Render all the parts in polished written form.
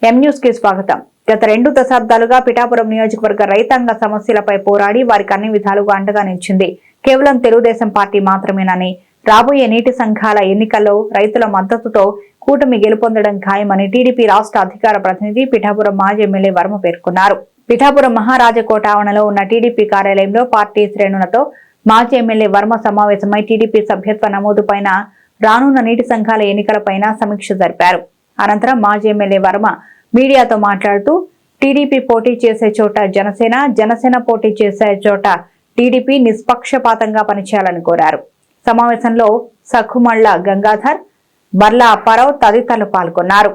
M news కి స్వాగతం. గత 2 దశాబ్దాలుగా పిఠాపురం నియోజకవర్గ రైతాంగ సమస్యలపై పోరాడి వారికి అన్ని విధాలుగా అండగా నిలిచింది కేవలం తెలుగుదేశం పార్టీ మాత్రమేనని, రాబోయే నీటి సంఘాల ఎన్నికల్లో రైతుల మద్దతుతో కూటమి గెలుపొందడం ఖాయమని టీడీపీ రాష్ట్ర అధికార ప్రతినిధి పిఠాపురం మాజీ ఎమ్మెల్యే వర్మ పేర్కొన్నారు. పిఠాపురం మహారాజకోట ఆవరణలో ఉన్న టీడీపీ కార్యాలయంలో పార్టీ శ్రేణులతో మాజీ ఎమ్మెల్యే వర్మ సమావేశమై టీడీపీ సభ్యత్వ నమోదుపైన, రానున్న నీటి సంఘాల ఎన్నికలపైన సమీక్ష జరిపారు. అనంతరం మాజీ ఎమ్మెల్యే వర్మ మీడియాతో మాట్లాడుతూ టీడీపీ పోటీ చేసే చోట జనసేన, జనసేన పోటీ చేసే చోట టీడీపీ నిష్పక్షపాతంగా పనిచేయాలని కోరారు. సమావేశంలో సఖుమళ్ల గంగాధర్, బర్లా అప్పారావు తదితరులు పాల్గొన్నారు.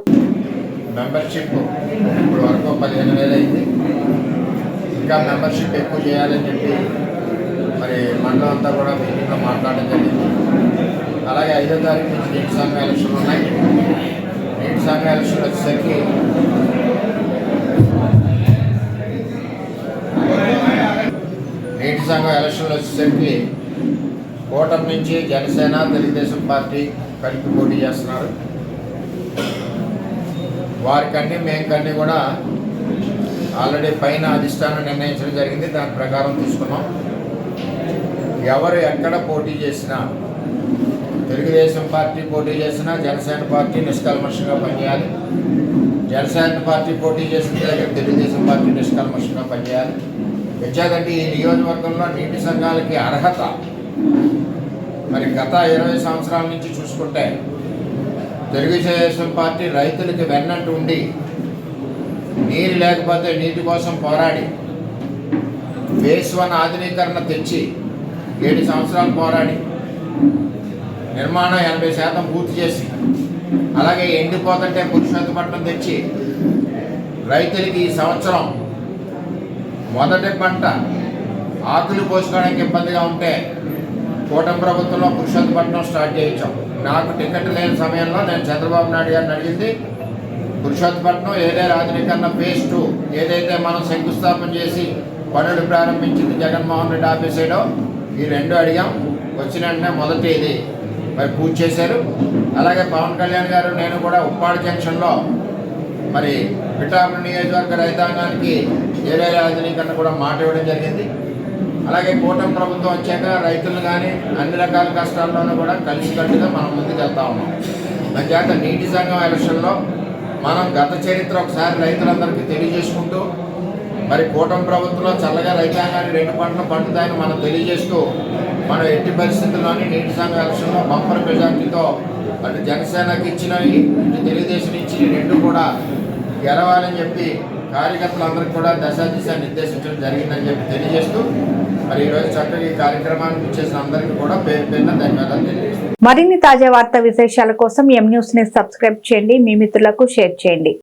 ఇంకా మెంబర్షిప్ ఎక్కువ చేయాలని చెప్పి మరి మండలం అంతా కూడా మీటింగ్లో మాట్లాడడం జరిగింది. అలాగే 5వ తారీఖు నుంచి నీటి సంఘ ఎలక్షన్లు ఉన్నాయి. నీటి సంఘ ఎలక్షన్లు వచ్చేసరికి కూటమి నుంచి జనసేన, తెలుగుదేశం పార్టీ కలిపి పోటీ చేస్తున్నారు. వారికన్నీ మేకన్నీ కూడా ఆల్రెడీ పైన అధిష్టానం నిర్ణయించడం జరిగింది. దాని ప్రకారం తీసుకున్నాం. ఎవరు ఎక్కడ పోటీ చేసినా, తెలుగుదేశం పార్టీ పోటీ చేసినా జనసేన పార్టీ నిష్కల్మషంగా పనిచేయాలి. జనసేన పార్టీ పోటీ చేసిన దగ్గర తెలుగుదేశం పార్టీ నిష్కల్మషంగా పనిచేయాలి. వచ్చేదంటే ఈ నియోజకవర్గంలో నీటి సంఘాలకి అర్హత మరి గత 20 సంవత్సరాల నుంచి చూసుకుంటే తెలుగుదేశం పార్టీ రైతులకి వెన్నంటూ ఉండి నీరు లేకపోతే నీటి కోసం పోరాడి ఫేజ్ 1 ఆధునీకరణ తెచ్చి 7 సంవత్సరాలు పోరాడి నిర్మాణం 80% పూర్తి చేసి, అలాగే ఎండిపోతుంటే పురుషోత్తపట్నం తెచ్చి రైతులకి ఈ సంవత్సరం మొదటి పంట ఆకులు పోసుకోవడానికి ఇబ్బందిగా ఉంటే కూటమి ప్రభుత్వంలో పురుషోత్తపట్నం స్టార్ట్ చేయించాం. నాకు టికెట్ లేని సమయంలో నేను చంద్రబాబు నాయుడు గారిని అడిగింది, పురుషోత్తపట్నం ఏదైతే ఆధునీకరణ ఫేజ్ 2 ఏదైతే మనం శంకుస్థాపన చేసి పనులు ప్రారంభించింది జగన్మోహన్ రెడ్డి ఆఫీసేలో, ఈ 2 అడిగాం. వచ్చిన వెంటనే మొదటి ఇది మరి పూర్తి చేశారు. అలాగే పవన్ కళ్యాణ్ గారు నేను కూడా ఉప్పాడు జంక్షన్లో మరి పిఠాపురం నియోజకవర్గ రైతాంగానికి ఏదైతే ఆధునీకరణ కూడా మాట ఇవ్వడం జరిగింది. అలాగే కూటమి ప్రభుత్వం వచ్చాక రైతులు కానీ అన్ని రకాల కష్టాల్లోనూ కూడా కలిసికట్టుగా మనం ముందుకు వెళ్తా ఉన్నాం. అంచేత నీటి సంఘం ఎలక్షన్లో మనం గత చరిత్ర ఒకసారి రైతులందరికీ తెలియజేసుకుంటూ మరి కూటమి ప్రభుత్వంలో చల్లగా రైతాంగాన్ని 2 పంటలు పండుతాయని మనం తెలియజేస్తూ మనం ఎట్టి పరిస్థితుల్లోని నీటి సంఘం ఎలక్షన్లో బంపర్ మెజార్టీతో అటు జనసేనకి ఇచ్చినవి, ఇటు తెలుగుదేశం ఇచ్చి 2 కూడా గెలవాలని చెప్పి కార్యకర్తలందరికీ కూడా దశ నిర్దేశించడం జరిగిందని చెప్పి తెలియజేస్తూ మరి ఈరోజు చక్కగా ఈ కార్యక్రమానికి ఇచ్చేసిన అందరికీ కూడా పేరు పేరున ధన్యవాదాలు తెలియజేస్తాం. మరిన్ని తాజా వార్తా విశేషాల కోసం ఎం న్యూస్ ని సబ్స్క్రైబ్ చేయండి, మీ మిత్రులకు షేర్ చేయండి.